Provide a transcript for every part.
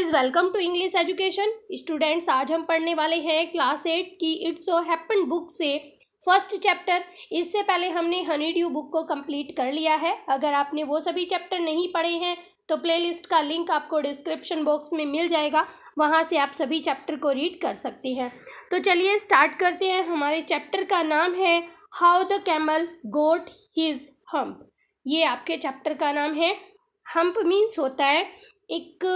Guys, welcome to English education. Students, आज हम पढ़ने वाले हैं क्लास 8 की इट्स सो हैपेंड बुक से फर्स्ट चैप्टर। इससे पहले हमने हनी ड्यू बुक को कंप्लीट कर लिया है। अगर आपने वो सभी चैप्टर नहीं पढ़े हैं तो प्लेलिस्ट का लिंक आपको डिस्क्रिप्शन बॉक्स में मिल जाएगा, वहाँ से आप सभी चैप्टर को रीड कर सकते हैं। तो चलिए स्टार्ट करते हैं। हमारे चैप्टर का नाम है how the camel got his hump. ये आपके चैप्टर का नाम है। हम्प मीन्स होता है एक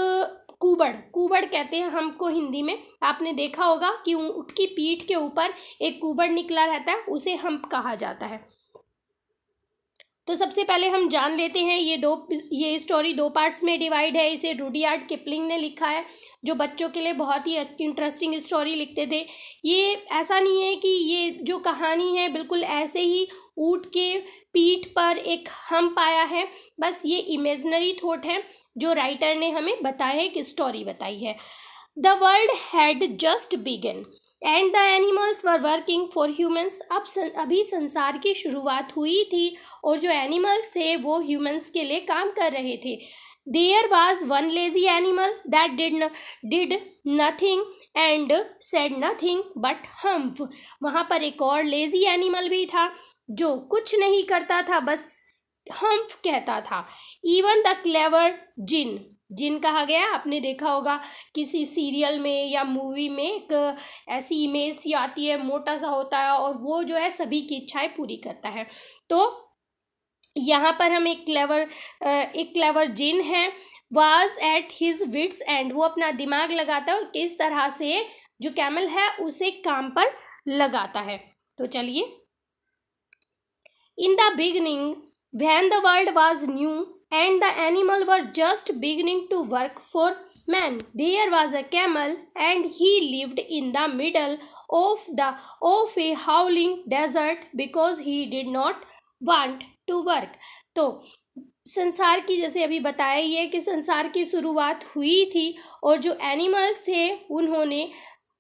कुबड़। कुबड़ कहते हैं हमको हिंदी में। आपने देखा होगा कि ऊँट की पीठ के ऊपर एक कुबड़ निकला रहता है, उसे हम्प कहा जाता है। तो सबसे पहले हम जान लेते हैं, ये स्टोरी दो पार्ट्स में डिवाइड है। इसे रुडयार्ड किपलिंग ने लिखा है, जो बच्चों के लिए बहुत ही इंटरेस्टिंग स्टोरी लिखते थे। ये ऐसा नहीं है कि ये जो कहानी है बिल्कुल ऐसे ही ऊँट के पीठ पर एक हम्प आया है, बस ये इमेजिनरी थॉट है जो राइटर ने हमें बताया है, कि स्टोरी बताई है। The world had just began and the animals were working for humans. अभी संसार की शुरुआत हुई थी और जो एनिमल्स थे वो ह्यूमन्स के लिए काम कर रहे थे। There was one lazy animal that did nothing and said nothing but hump. वहाँ पर एक और लेजी एनिमल भी था जो कुछ नहीं करता था, बस हम्प कहता था। इवन द क्लेवर जिन कहा गया, आपने देखा होगा किसी सीरियल में या मूवी में एक ऐसी इमेज सी आती है, मोटा सा होता है और वो जो है सभी की इच्छाएं पूरी करता है। तो यहाँ पर हम एक क्लेवर जिन है, was at his wits end. वो अपना दिमाग लगाता है और किस तरह से जो कैमल है उसे काम पर लगाता है। तो चलिए, in the beginning when the world was new and the animals were just beginning to work for man, there was a camel and he lived in the middle of a howling desert because he did not want to work। तो संसार की, जैसे अभी बताया ही है कि संसार की शुरुआत हुई थी और जो एनिमल्स थे उन्होंने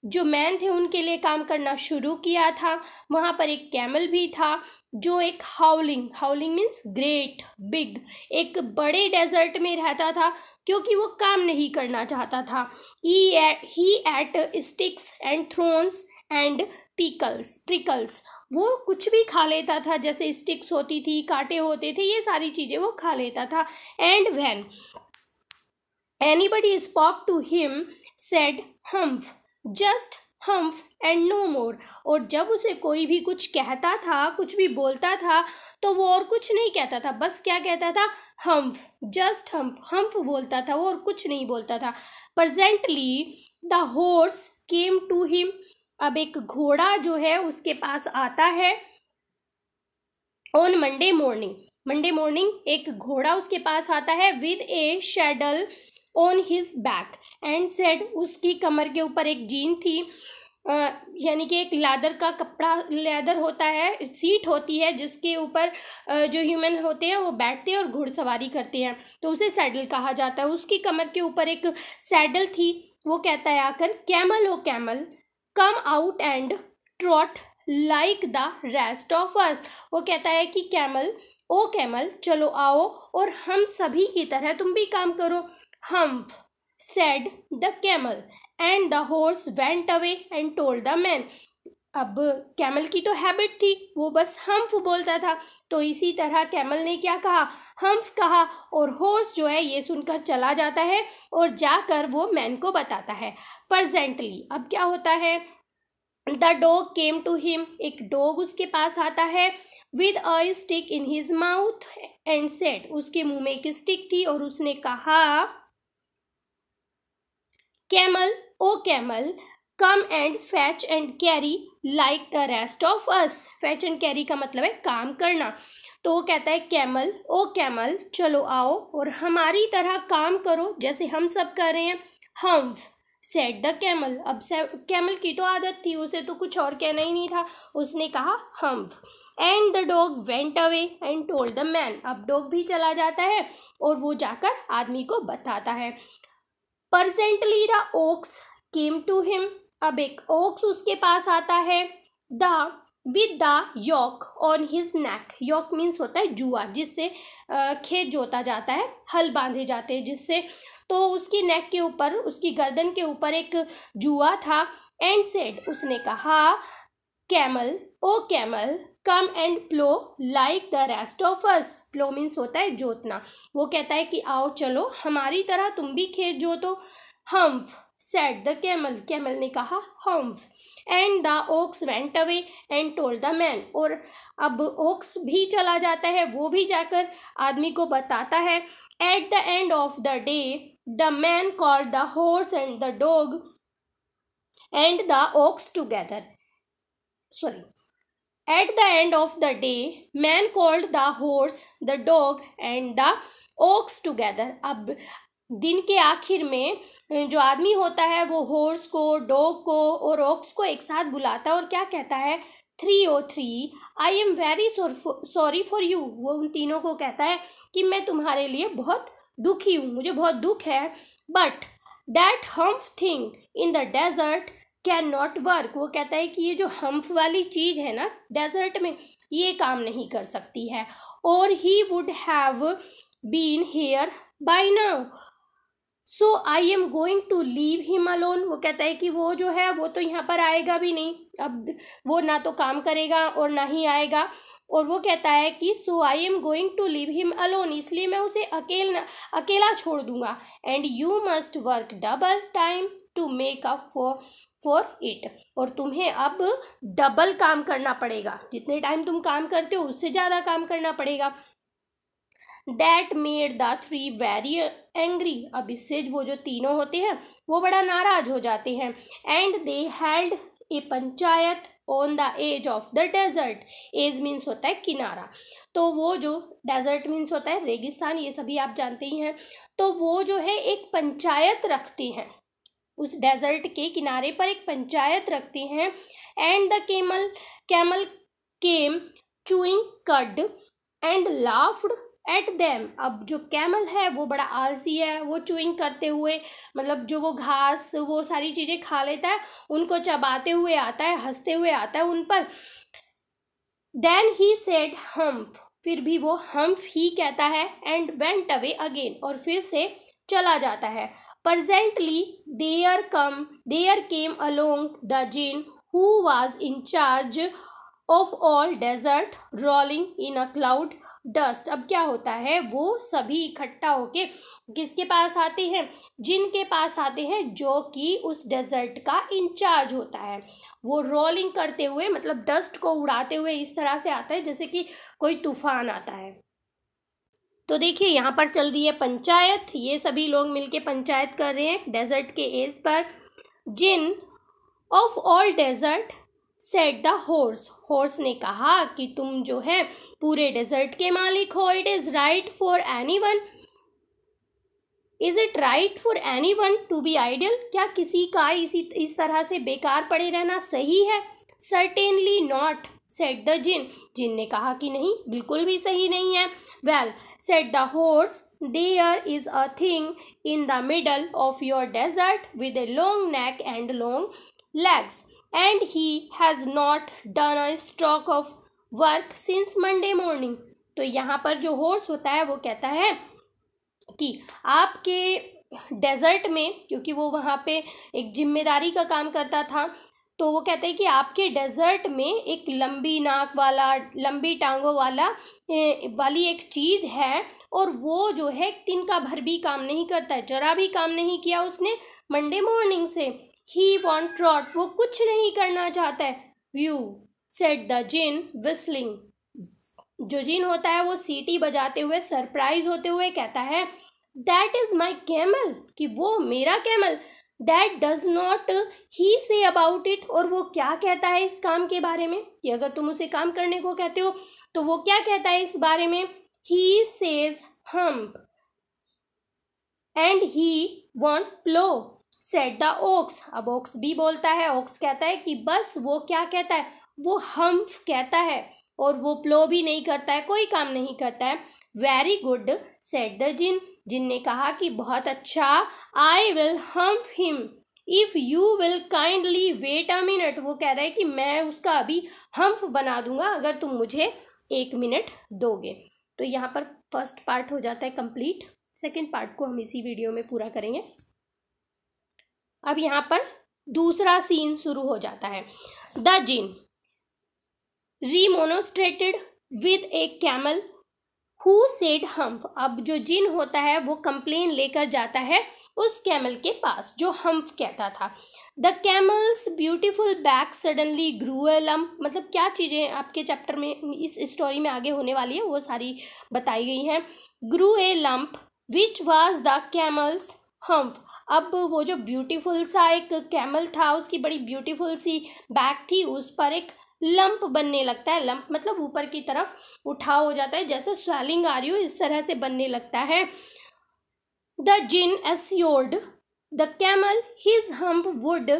जो मैन थे उनके लिए काम करना शुरू किया था। वहाँ पर एक कैमल भी था जो एक हाउलिंग मीन्स ग्रेट बिग, एक बड़े डेजर्ट में रहता था क्योंकि वो काम नहीं करना चाहता था। He ate sticks and thorns and prickles. वो कुछ भी खा लेता था, जैसे स्टिक्स होती थी, कांटे होते थे, ये सारी चीज़ें वो खा लेता था। And when anybody spoke to him said humph, just humph and no more. और जब उसे कोई भी कुछ कहता था, कुछ भी बोलता था, तो वो और कुछ नहीं कहता था, बस क्या कहता था, हम्प, जस्ट हम्प बोलता था वो और कुछ नहीं बोलता था। Presently the horse came to him. अब एक घोड़ा जो है उसके पास आता है। ऑन मंडे मॉर्निंग एक घोड़ा उसके पास आता है with A saddle on his back and said. उसकी कमर के ऊपर एक जीन थी, यानी कि एक लेदर का कपड़ा, लेदर होता है, सीट होती है जिसके ऊपर जो ह्यूमन होते हैं वो बैठते हैं और घुड़सवारी करते हैं, तो उसे सैडल कहा जाता है। उसकी कमर के ऊपर एक सैडल थी। वो कहता है आकर, camel O camel come out and trot like the rest of us. वो कहता है कि कैमल ओ कैमल, चलो आओ और हम सभी की तरह तुम भी काम करो। Hump said the camel and the horse went away and told the man। अब कैमल की तो हैबिट थी, वो बस हम्प बोलता था, तो इसी तरह कैमल ने क्या कहा, हम्प कहा, और हॉर्स जो है ये सुनकर चला जाता है और जाकर वो मैन को बताता है। प्रेजेंटली अब क्या होता है, the dog came to him. एक डॉग उसके पास आता है with a stick in his mouth and said. उसके मुंह में एक स्टिक थी और उसने कहा, camel O camel come and fetch and carry like the rest of us. Fetch and carry का मतलब है काम करना। तो वो कहता है, कैमल ओ कैमल, चलो आओ और हमारी तरह काम करो जैसे हम सब कर रहे हैं। Hump said the camel. अब कैमल की तो आदत थी, उसे तो कुछ और कहना ही नहीं था, उसने कहा hump. And the dog went away and told the man. अब डॉग भी चला जाता है और वो जाकर आदमी को बताता है। Presently the ox came to him। अब एक ओक्स उसके पास आता है। The with the yoke on his neck. Yoke means होता है जुआ, जिससे खेत जोता जाता है, हल बांधे जाते हैं जिससे। तो उसकी नेक के ऊपर, उसकी गर्दन के ऊपर एक जुआ था। एंड सेड, उसने कहा, camel, O camel, come and plough like the rest of us. Plough means होता है जोतना। वो कहता है कि आओ चलो हमारी तरह तुम भी खेत जोतो। Humph, said the camel, camel ने कहा humph. And the ox went away and told the man, और अब ओक्स भी चला जाता है, वो भी जाकर आदमी को बताता है। At the end of the day the man called the horse and the dog and the ox together. Sorry, at the end of the day man called the horse, the dog and the ox together. अब दिन के आखिर में जो आदमी होता है वो हॉर्स को, डॉग को और ओक्स को एक साथ बुलाता है और क्या कहता है, 303 I am very sorry for you. वो उन तीनों को कहता है कि मैं तुम्हारे लिए बहुत दुखी हूँ, मुझे बहुत दुख है। But that humph thing in the desert can not work. वो कहता है कि ये जो हम्फ वाली चीज़ है ना डेजर्ट में, ये काम नहीं कर सकती है। और he would have been here by now, so I am going to leave him alone. वो कहता है कि वो जो है वो तो यहाँ पर आएगा भी नहीं, अब वो ना तो काम करेगा और ना ही आएगा। और वो कहता है कि so I am going to leave him alone, इसलिए मैं उसे अकेला छोड़ दूंगा। And you must work double time to make up for it, और तुम्हें अब डबल काम करना पड़ेगा, जितने टाइम तुम काम करते हो उससे ज़्यादा काम करना पड़ेगा। That made the three very angry। अब इससे वो जो तीनों होते हैं वो बड़ा नाराज हो जाते हैं। And they held a panchayat on the edge of the desert। Edge means होता है किनारा, तो वो जो डेजर्ट मीन्स होता है रेगिस्तान, ये सभी आप जानते ही हैं। तो वो जो है एक पंचायत रखते हैं, उस डेजर्ट के किनारे पर एक पंचायत रखते हैं। And the camel came chewing कड एंड लाफ्ड एट देम। अब जो कैमल है वो बड़ा आलसी है, वो चूइंग करते हुए, मतलब जो वो घास वो सारी चीज़ें खा लेता है, उनको चबाते हुए आता है, हंसते हुए आता है उन पर। देन ही सेड हम्फ, फिर भी वो हम्फ ही कहता है। एंड वेंट अवे अगेन, और फिर से चला जाता है। Presently there came along the jinn who was in charge of all desert, rolling in a cloud dust। अब क्या होता है, वो सभी इकट्ठा होके किसके पास आते हैं, जिन के पास आते हैं जो कि उस डेजर्ट का इंचार्ज होता है। वो रोलिंग करते हुए, मतलब डस्ट को उड़ाते हुए इस तरह से आता है जैसे कि कोई तूफान आता है। तो देखिए यहाँ पर चल रही है पंचायत, ये सभी लोग मिलके पंचायत कर रहे हैं डेजर्ट के एज पर। Djinn of all desert said the horse, horse ने कहा कि तुम जो है पूरे डेजर्ट के मालिक हो। It is right for anyone, is it right for anyone to be idle, क्या किसी का इस तरह से बेकार पड़े रहना सही है। Certainly not said the djinn, जिन ने कहा कि नहीं, बिल्कुल भी सही नहीं है। Well said the horse, there is a thing in the middle of your desert with a long neck and long legs and he has not done a stroke of work since Monday morning. तो यहाँ पर जो horse होता है वो कहता है कि आपके डेजर्ट में, क्योंकि वो वहाँ पे एक जिम्मेदारी का काम करता था, तो वो कहते हैं कि आपके डेजर्ट में एक लंबी नाक वाला, लंबी टांगों वाली एक चीज़ है, और वो जो है दिन का भर भी काम नहीं करता है, जरा भी काम नहीं किया उसने मंडे मॉर्निंग से। ही वॉन्ट ट्रॉट, वो कुछ नहीं करना चाहता है। Whew said the djinn whistling, जो जिन होता है वो सीटी बजाते हुए, सरप्राइज होते हुए कहता है, दैट इज माई कैमल, कि वो मेरा camel. That does not he say about it, और वो क्या कहता है इस काम के बारे में, कि अगर तुम उसे काम करने को कहते हो तो वो क्या कहता है इस बारे में। He says hump and he won't plough said the ox. अब ओक्स भी बोलता है, ओक्स कहता है कि बस वो क्या कहता है, वो हम्फ कहता है, और वो प्लो भी नहीं करता है, कोई काम नहीं करता है। Very good said the djinn, जिन ने कहा कि बहुत अच्छा। I will humph him if you will kindly wait a minute, वो कह रहा है कि मैं उसका अभी हम्फ बना दूंगा अगर तुम मुझे 1 मिनट दोगे। तो यहाँ पर फर्स्ट पार्ट हो जाता है कंप्लीट। सेकेंड पार्ट को हम इसी वीडियो में पूरा करेंगे। अब यहाँ पर दूसरा सीन शुरू हो जाता है। The djinn remonstrated with a camel who said humph. अब जो जिन होता है वो कंप्लेन लेकर जाता है उस कैमल के पास जो हम्फ कहता था। The camel's beautiful back suddenly grew a lump, मतलब क्या चीज़ें आपके चैप्टर में इस स्टोरी में आगे होने वाली है वो सारी बताई गई हैं। Grew a lump which was the camel's humph. अब वो जो ब्यूटीफुल सा एक कैमल था उसकी बड़ी ब्यूटीफुल सी बैक थी, उस पर एक लंप बनने लगता है। लंप मतलब ऊपर की तरफ उठाव हो जाता है, जैसे स्वेलिंग आ रही हो इस तरह से बनने लगता है। The djinn assured the camel his hump would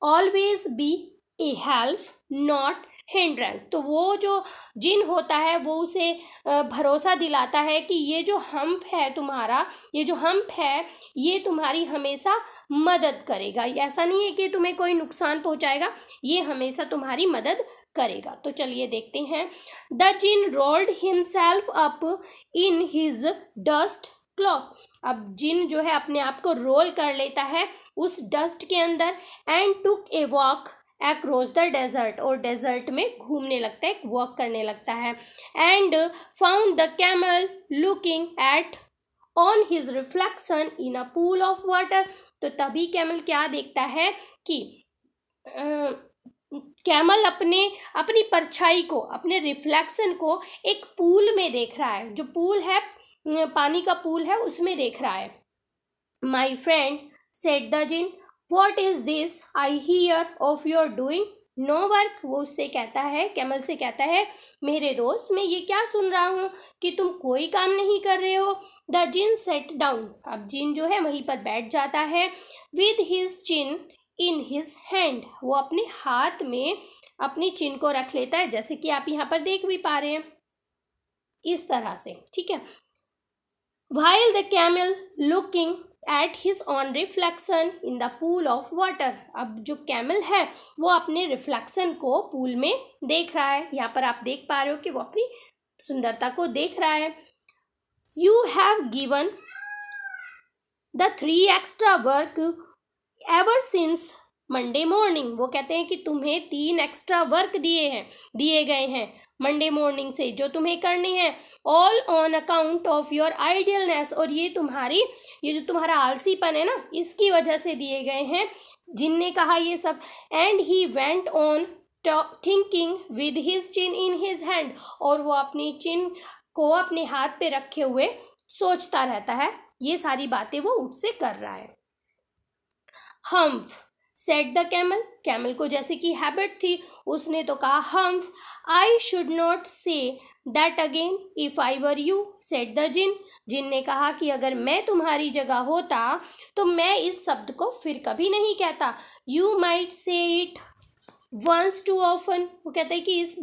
always be a help not hindrance. तो वो जो जिन होता है वो उसे भरोसा दिलाता है कि ये जो हम्प है तुम्हारा, ये जो हम्प है ये तुम्हारी हमेशा मदद करेगा, ऐसा नहीं है कि तुम्हें कोई नुकसान पहुंचाएगा, ये हमेशा तुम्हारी मदद करेगा। तो चलिए देखते हैं। The djinn rolled himself up in his dust cloak. अब जिन जो है अपने आप को रोल कर लेता है उस डस्ट के अंदर। And took a walk across the desert, और डेजर्ट में घूमने लगता है, वॉक करने लगता है। And found the camel looking at on his reflection in a pool of water. तो तभी कैमल क्या देखता है कि कैमल अपनी परछाई को, अपने रिफ्लेक्शन को एक पूल में देख रहा है। जो पूल है, पानी का पूल है, उसमें देख रहा है। My friend said the djinn what is this I hear of your doing no work. वो उससे कहता है, कैमल से कहता है, मेरे दोस्त मैं ये क्या सुन रहा हूँ कि तुम कोई काम नहीं कर रहे हो। The djinn sat down. अब जिन जो है वहीं पर बैठ जाता है। With his chin in his hand, वो अपने हाथ में अपनी चिन को रख लेता है, जैसे कि आप यहाँ पर देख भी पा रहे हैं इस तरह से, ठीक है। While the camel looking at his own reflection in the pool of water। अब जो कैमल है वो अपने रिफ्लेक्शन को पूल में देख रहा है। यहाँ पर आप देख पा रहे हो कि वो अपनी सुंदरता को देख रहा है। You have given the 3 extra work ever since Monday morning। वो कहते हैं कि तुम्हें 3 एक्स्ट्रा वर्क दिए गए हैं मंडे मॉर्निंग से, जो तुम्हें करने हैं। All on account of your idleness, और ये जो तुम्हारा आलसीपन है ना, इसकी वजह से दिए गए हैं। जिनने कहा ये सब। And he went on thinking with his chin in his hand, और वो अपनी चिन को अपने हाथ पे रखे हुए सोचता रहता है। ये सारी बातें वो उससे कर रहा है। Humph said the camel. Camel को जैसे कि हैबिट थी, उसने तो कहा humph. I should not say that again if I were you said the djinn. जिन ने कहा कि अगर मैं तुम्हारी जगह होता तो मैं इस शब्द को फिर कभी नहीं कहता। You might say it once too often. वो कहता है कि इस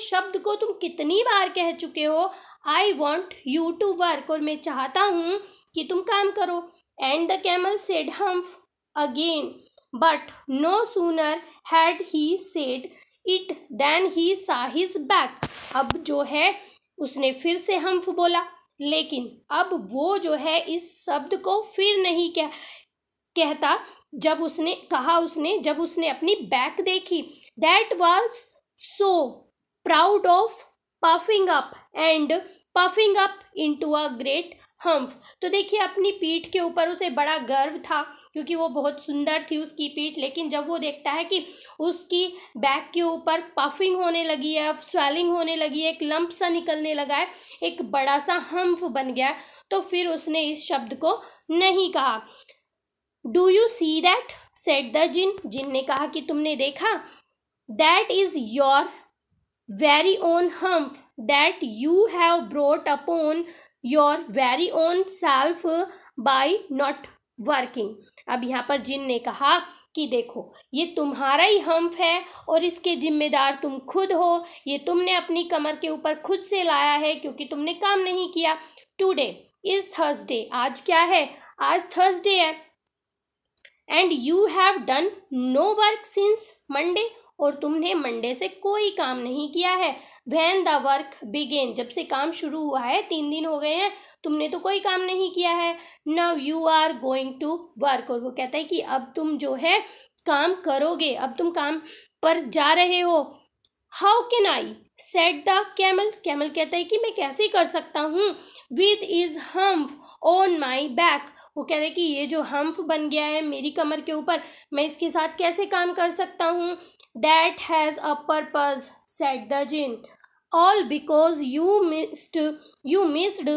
शब्द को तुम कितनी बार कह चुके हो। I want you to work, और मैं चाहता हूँ कि तुम काम करो। And the camel said humph again, but no sooner had he said it than he saw his back। अब जो है उसने फिर से हम्फ बोला, लेकिन अब वो जो है इस शब्द को फिर नहीं कहता जब उसने अपनी बैक देखी। That was so proud of puffing up into a great हम्फ। तो देखिए अपनी पीठ के ऊपर उसे बड़ा गर्व था, क्योंकि वो बहुत सुंदर थी उसकी पीठ। लेकिन जब वो देखता है कि उसकी बैक के ऊपर पफिंग होने लगी है, स्वेलिंग होने लगी है, एक लंप सा निकलने लगा है, एक बड़ा सा हम्फ बन गया, तो फिर उसने इस शब्द को नहीं कहा। Do you see that said the djinn. जिन ने कहा कि तुमने देखा। That is your very own humph that you have brought upon your very own self by not working. अब यहाँ पर जिन ने कहा कि देखो ये तुम्हारा ही हम्फ है और इसके जिम्मेदार तुम खुद हो। ये तुमने अपनी कमर के ऊपर खुद से लाया है क्योंकि तुमने काम नहीं किया। Today is Thursday. आज क्या है? आज थर्सडे है। And you have done no work since Monday, और तुमने मंडे से कोई काम नहीं किया है। व्हेन द वर्क बिगेन, जब से काम शुरू हुआ है, 3 दिन हो गए हैं, तुमने तो कोई काम नहीं किया है। Now you are going to work, और वो कहता है कि अब तुम जो है काम करोगे, अब तुम काम पर जा रहे हो। How can I, said the camel, camel कहता है कि मैं कैसे कर सकता हूँ। With is humph on my back, वो कह रहे कि ये जो हम्फ बन गया है मेरी कमर के ऊपर, मैं इसके साथ कैसे काम कर सकता हूँ। That has a purpose, said the djinn, all because you missed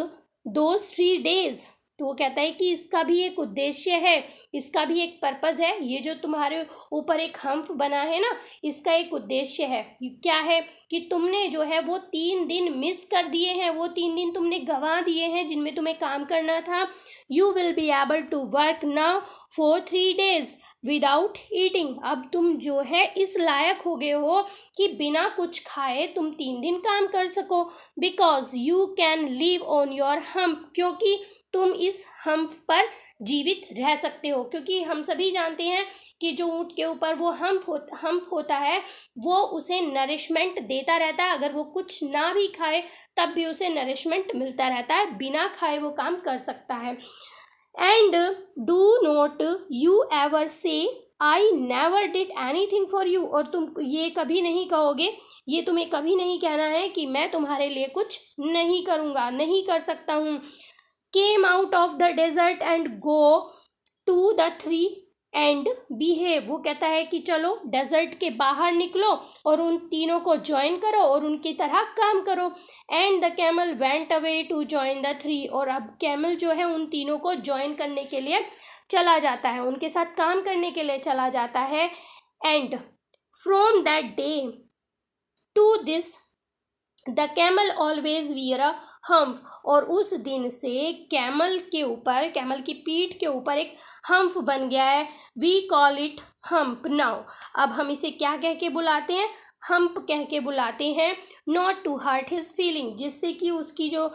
those 3 days, तो वो कहता है कि इसका भी एक उद्देश्य है, इसका भी एक पर्पज है। ये जो तुम्हारे ऊपर एक हम्फ बना है ना, इसका एक उद्देश्य है। क्या है कि तुमने जो है वो 3 दिन मिस कर दिए हैं, वो 3 दिन तुमने गंवा दिए हैं जिनमें तुम्हें काम करना था। You will be able to work now for 3 days without eating, अब तुम जो है इस लायक हो गए हो कि बिना कुछ खाए तुम 3 दिन काम कर सको। Because you can live on your hump, क्योंकि तुम इस हम्प पर जीवित रह सकते हो। क्योंकि हम सभी जानते हैं कि जो ऊँट के ऊपर वो हम्प होता है वो उसे नरिशमेंट देता रहता है, अगर वो कुछ ना भी खाए तब भी उसे नरिशमेंट मिलता रहता है, बिना खाए वो काम कर सकता है। And do not you ever से I never did anything for you, और तुम ये कभी नहीं कहोगे, ये तुम्हें कभी नहीं कहना है कि मैं तुम्हारे लिए कुछ नहीं करूँगा, नहीं कर सकता हूँ। Came out of the desert and go to the tree and behave, वो कहता है कि चलो डेजर्ट के बाहर निकलो और उन तीनों को ज्वाइन करो और उनकी तरह काम करो। And the camel went away to join the 3, और अब कैमल जो है उन तीनों को ज्वाइन करने के लिए चला जाता है, उनके साथ काम करने के लिए चला जाता है। And from that day to this the camel always wear a humph, और उस दिन से कैमल के ऊपर, कैमल की पीठ के ऊपर एक हम्फ बन गया है। We call it hump now, अब हम इसे क्या कह के बुलाते हैं, हम्प कह के बुलाते हैं। Not to hurt his feeling, जिससे कि उसकी जो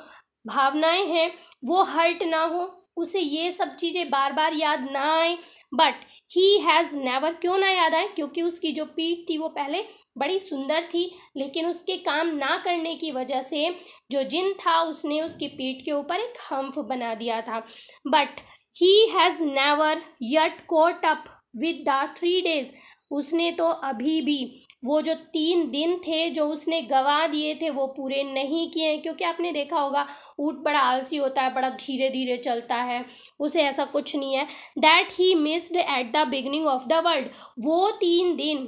भावनाएं हैं वो हर्ट ना हो, उसे ये सब चीज़ें बार बार याद ना आए। बट ही हैज़ नेवर, क्यों ना याद आए, क्योंकि उसकी जो पीठ थी वो पहले बड़ी सुंदर थी, लेकिन उसके काम ना करने की वजह से जो जिन था उसने उसकी पीठ के ऊपर एक हम्फ बना दिया था। But he has never yet caught up with the 3 days, उसने तो अभी भी वो जो 3 दिन थे जो उसने गंवा दिए थे वो पूरे नहीं किए हैं। क्योंकि आपने देखा होगा ऊँट बड़ा आलसी होता है, बड़ा धीरे धीरे चलता है, उसे ऐसा कुछ नहीं है। That he missed at the beginning of the world, वो 3 दिन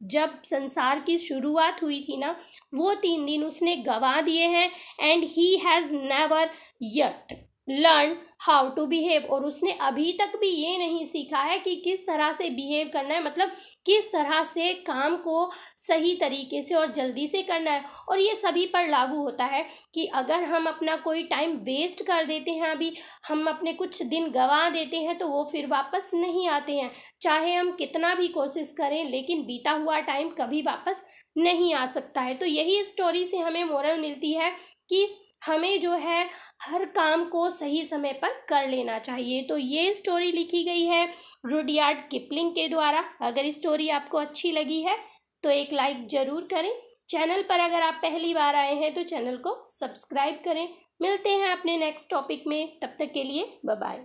जब संसार की शुरुआत हुई थी ना, वो 3 दिन उसने गंवा दिए हैं। And he has never yet learn how to behave, और उसने अभी तक भी ये नहीं सीखा है कि किस तरह से बिहेव करना है, मतलब किस तरह से काम को सही तरीके से और जल्दी से करना है। और ये सभी पर लागू होता है कि अगर हम अपना कोई टाइम वेस्ट कर देते हैं, अभी हम अपने कुछ दिन गंवा देते हैं, तो वो फिर वापस नहीं आते हैं। चाहे हम कितना भी कोशिश करें, लेकिन बीता हुआ टाइम कभी वापस नहीं आ सकता है। तो यही स्टोरी से हमें मोरल मिलती है कि हमें जो है हर काम को सही समय पर कर लेना चाहिए। तो ये स्टोरी लिखी गई है रुडयार्ड किपलिंग के द्वारा। अगर स्टोरी आपको अच्छी लगी है तो एक लाइक ज़रूर करें। चैनल पर अगर आप पहली बार आए हैं तो चैनल को सब्सक्राइब करें। मिलते हैं अपने नेक्स्ट टॉपिक में, तब तक के लिए बाय बाय।